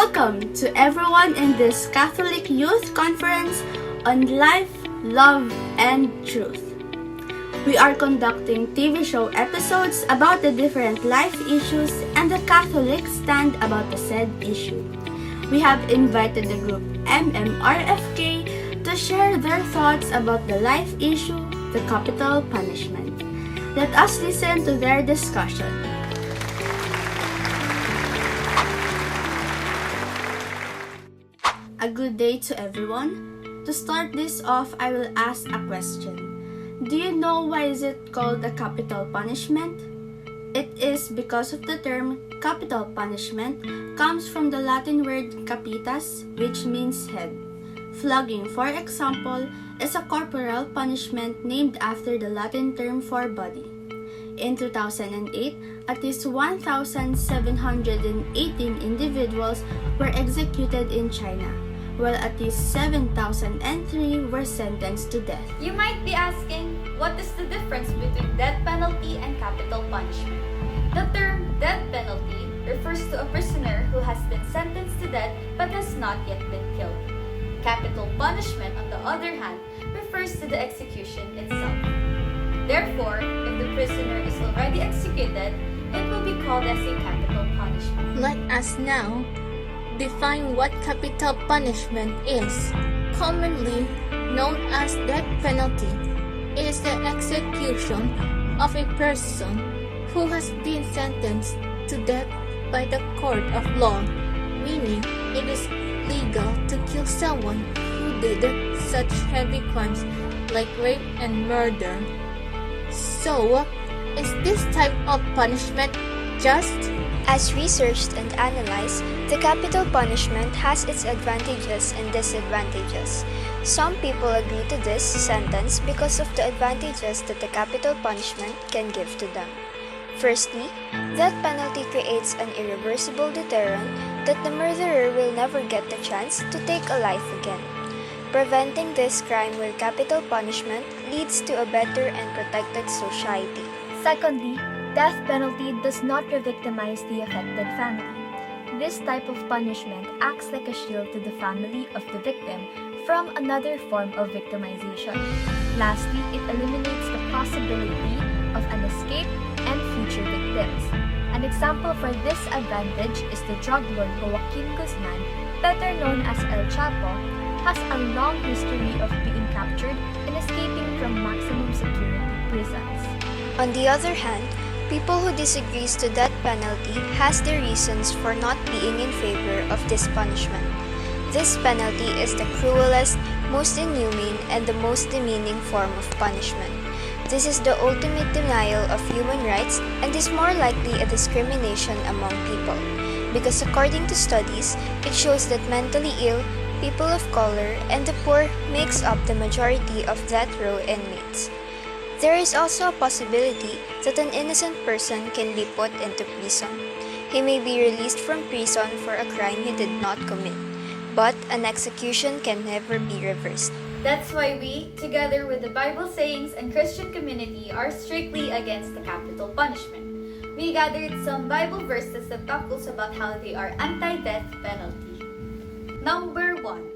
Welcome to everyone in this Catholic Youth Conference on Life, Love, and Truth. We are conducting TV show episodes about the different life issues and the Catholic stand about the said issue. We have invited the group MMRFK to share their thoughts about the life issue, the capital punishment. Let us listen to their discussion. A good day to everyone. To start this off, I will ask a question. Do you know why is it called a capital punishment? It is because of the term capital punishment comes from the Latin word capitas, which means head. Flogging, for example, is a corporal punishment named after the Latin term for body. In 2008, at least 1,718 individuals were executed in China, while at least 7,003 were sentenced to death. You might be asking, what is the difference between death penalty and capital punishment? The term death penalty refers to a prisoner who has been sentenced to death but has not yet been killed. Capital punishment, on the other hand, refers to the execution itself. Therefore, if the prisoner is already executed, it will be called as a capital punishment. Let us now define what capital punishment is. Commonly known as death penalty, it is the execution of a person who has been sentenced to death by the court of law, meaning it is legal to kill someone who did such heavy crimes like rape and murder. So, is this type of punishment just? As researched and analyzed, the capital punishment has its advantages and disadvantages. Some people agree to this sentence because of the advantages that the capital punishment can give to them. Firstly, death penalty creates an irreversible deterrent that the murderer will never get the chance to take a life again. Preventing this crime with capital punishment leads to a better and protected society. Secondly, death penalty does not re-victimize the affected family. This type of punishment acts like a shield to the family of the victim from another form of victimization. Lastly, it eliminates the possibility of an escape and future victims. An example for this advantage is the drug lord Joaquin Guzman, better known as El Chapo, has a long history of being captured and escaping from maximum security prisons. On the other hand, people who disagree to death penalty has their reasons for not being in favor of this punishment. This penalty is the cruelest, most inhumane, and the most demeaning form of punishment. This is the ultimate denial of human rights and is more likely a discrimination among people, because according to studies, it shows that mentally ill, people of color, and the poor makes up the majority of death row inmates. There is also a possibility that an innocent person can be put into prison. He may be released from prison for a crime he did not commit, but an execution can never be reversed. That's why we, together with the Bible sayings and Christian community, are strictly against the capital punishment. We gathered some Bible verses that talk us about how they are anti-death penalty. Number 1.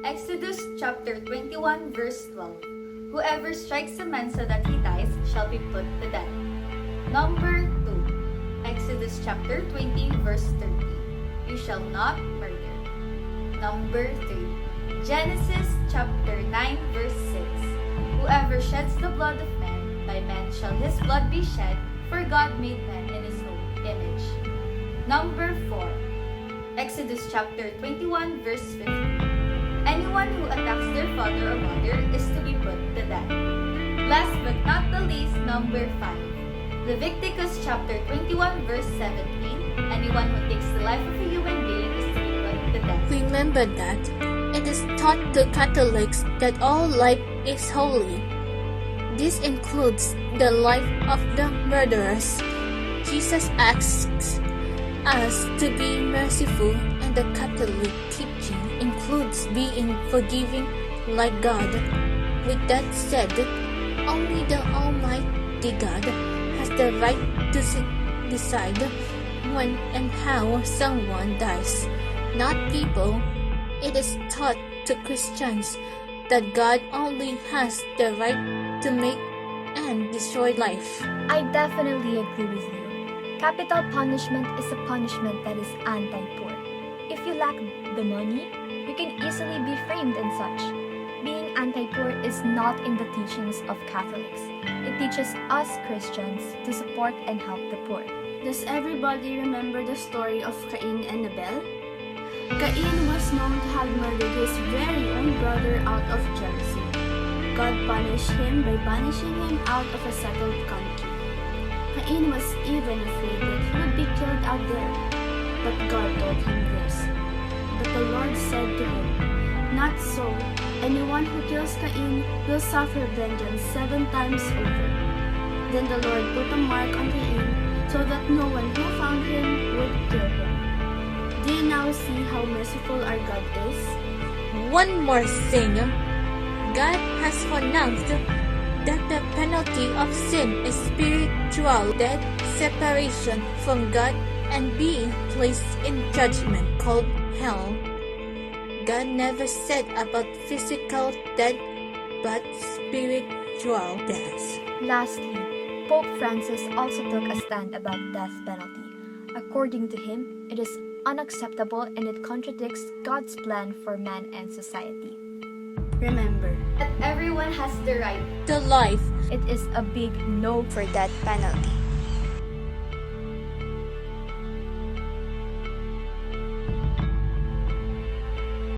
Exodus chapter 21 verse 12. Whoever strikes a man so that he dies shall be put to death. Number 2. Exodus chapter 20 verse 30. You shall not murder. Number 3. Genesis chapter 9 verse 6. Whoever sheds the blood of man, by man shall his blood be shed, for God made man in his own image. Number 4. Exodus chapter 21 verse 15. Anyone who attacks their father or mother is to be put to death. Last but not the least, number 5. Leviticus chapter 21 verse 17. Anyone who takes the life of a human being is to be put to death. Remember that it is taught to Catholics that all life is holy. This includes the life of the murderers. Jesus asks us to be merciful, and the Catholic teaching includes being forgiving like God. With that said, only the Almighty God has the right to decide when and how someone dies. not people. It is taught to Christians that God only has the right to make and destroy life. I definitely agree with you. Capital punishment is a punishment that is anti-poor. If you lack the money, you can easily be framed and such. Being anti-poor is not in the teachings of Catholics. It teaches us Christians to support and help the poor. Does everybody remember the story of Cain and Abel? Cain was known to have murdered his very own brother out of jealousy. God punished him by banishing him out of a settled country. Cain was even afraid that he would be killed out there. But God told him this. But the Lord said to him, "Not so. Anyone who kills Cain will suffer vengeance 7 times over." Then the Lord put a mark on Cain so that no one who found him would kill him. Do you now see how merciful our God is? One more thing. God has pronounced that the penalty of sin is spiritual death, separation from God, and being placed in judgment called hell. God never said about physical death, but spiritual death. Lastly, Pope Francis also took a stand about death penalty. According to him, it is unacceptable and it contradicts God's plan for man and society. Remember, That everyone has the right The life It is a big no For death penalty.